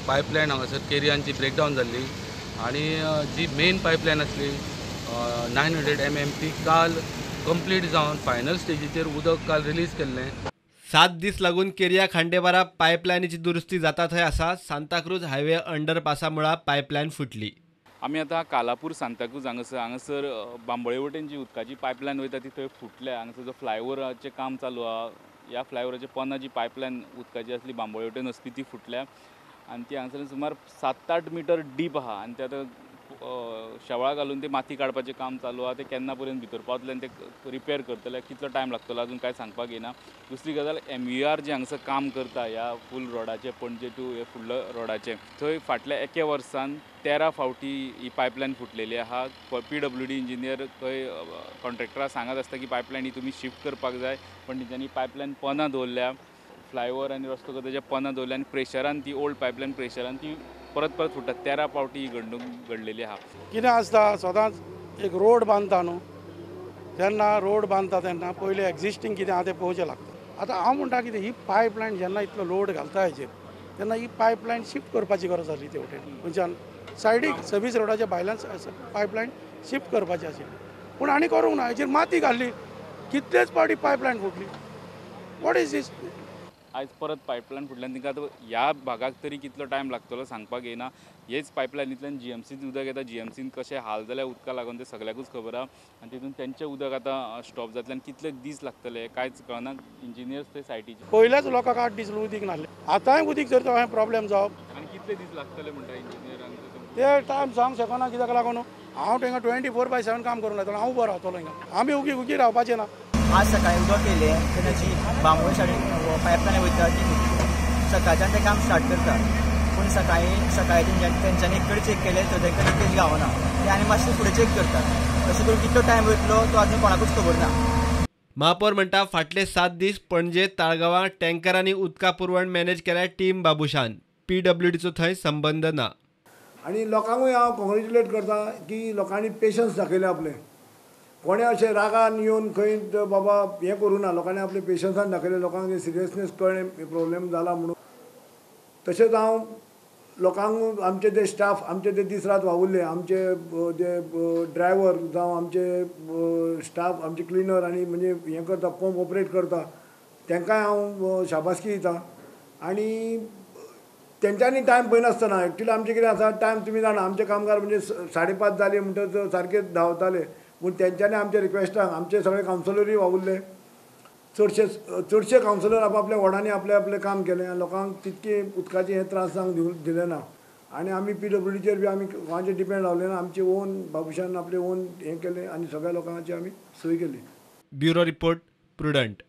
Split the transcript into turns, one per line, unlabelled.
Pipeline हांगासर केरियांची breakdown जाल्ली आणि जी मेन पायपलायन आसली 900 mm ती काल कंप्लीट जावन फायनल स्टेजीचेर उदक काल रिलीज केल्लें.
7 दीस लागून केरिया खांडेपारा पायपलायनीची दुरुस्ती जाता थंय आसा. सांताक्रूज हायवे अंडरपासा मुळा पायपलायन फुटली.
आमी आतां कालापूर सांताक्रूज हांगासर बांबोळे वटेन जी उदकाची पायपलायन वयता ती थंय फुटल्या. हांगासर जो फ्लायओवराचें काम चालू आहा, ह्या फ्लायओवराच्या पोंदा जी पायपलायन उदकाची आसली बांबोळे वटेन वचपी ती फुटल्या आनी ती हांगासर सुमार 7-8 मिटर डीप आहा आनी ते आतां शेवाळ घालून ते माती काडपाचें काम चालू आहा. ते केन्ना पर्यंत भितर पावतले आनी ते रिपेर करतले, कितलो टायम लागतलो अजून कांय सांगपाक येना. दुसरी गजाल MVR जे हांगासर काम करता ह्या फूल रोडाचें पणजे टू हे फुडलो रोडाचें, थंय फाटल्या एके वर्सान 13 फावटी ही पायपलायन फुटलेली आहा. PWD इंजिनियर थंय कॉन्ट्रॅक्टराक सांगत आसता की पायपलायन ही तुमी शिफ्ट करपाक जाय, पण तेंच्यांनी पायपलायन पोंदां दवरल्या. फ्लायओवर आनी रस्तो करता तेच्या पोंदां दवरल्या आनी प्रेशरान ती ओल्ड पायपलायन प्रेशरान ती परत फुटता. 13 फावटी ही घडणूक घडलेली आहा.
कितें आसता सदांच एक रोड बांदता न्हू, तेन्ना रोड बांदता तेन्ना पयलीं एक्झिस्टींग कितें आहा तें पळोवचें लागता. आतां हांव म्हणटा कितें, ही पायपलायन जेन्ना इतलो लोड घालता हेचेर तेन्ना ही पायपलायन शिफ्ट करपाची गरज आसली ते वटेन. खंयच्यान सायडीक सर्वीस रोडाच्या भायल्यान पायपलायन शिफ्ट करपाची आशिल्ली, पूण आनी करूंक ना. हेचेर माती घाल्ली, कितलेच फावटी पायपलायन फुटली. वॉट इज दीस?
आयज परत पायपलायन फुटल्यान तिका आतां ह्या भागाक तरी कितलो टायम लागतलो सांगपाक येना. हेच पायपलायनींतल्यान GMCन उदक येता. GMCन कशें हाल जाल्या उदका लागून ते सगळ्याकूच खबर आहा आनी तितून तेंचें उदक आतां स्टॉप जातलें आनी कितले दीस लागतले कांयच कळना. इंजिनियर्स ते सायटीचे
पयल्याच लोकांक 8 दीस उदीक नासलें, आतांय उदीक जर तो प्रॉब्लेम जावप
आनी कितले दीस लागतले म्हणटा इंजिनियरांक
ते टायम सांग शकना. कित्याक लागून हांव थंय 24/7 काम करूंक लायतलो, हांव उबो रावतलो हिंगा. आमी उगी रावपाचें ना.
आज सकाळी उदक येयलें तेन्ना जी बांबोळे सायडीन पायपलायन वयता ती सकाळच्यान ते काम स्टार्ट करता, पूण सकाळी तेंच्यांनी एक कडेन चेक केलें तर तेंकां लिकेज गावना. ते आनी मातशें फुडें चेक करतात. अशें करून कितलो टायम वयतलो तो आजून कोणाकूच खबर ना.
महापौर म्हणटा फाटले 7 दीस पणजे ताळगांवां टँकरांनी उदका पुरवण मॅनेज केल्या टीम बाबुशान. PWDचो थंय संबंध ना.
आनी लोकांकूय हांव कॉंग्रेच्युलेट करता की लोकांनी पेशन्स दाखयले आपले. कोणें अशें रागान येवन खंय बाबा हें करूं ना. लोकांनी आपले पेशन्सान दाखयले, लोकांक सिरियसनेस कळ्ळें प्रॉब्लेम जाला म्हणून. तशेंच हांव लोकांक आमचे जे स्टाफ आमचे ते दीस रात वावुरले, आमचे जे ड्रायव्हर जावं आमचे स्टाफ आमचे क्लिनर आनी म्हणजे हें करता पंप ऑपरेट करता तांकांय हांव शाबासकी दिता. आनी तेंच्यांनी टायम पळयनासतना एक्चुली आमचें कितें आसा टायम तुमी जाणा आमचे कामगार म्हणजे 5:30 जाले म्हणटच सारके धांवताले, पूण तेंच्यांनी आमच्या रिक्वेस्टाक आमचे सगळे कावन्सिलरूय वावुरले. चडशे कावन्सिलर आपल्या वॉर्डांनी आपलें काम केलें आनी लोकांक तितके उदकाचे हे त्रास जावंक दिले ना. आनी आमी PWDचेर बी आमी कोणाचेर डिपेंड रावले ना. आमचे ओन बाबुशान आपले ओन हें केलें आनी सगळ्या लोकांची आमी सोय केली.
Bureau report prudent.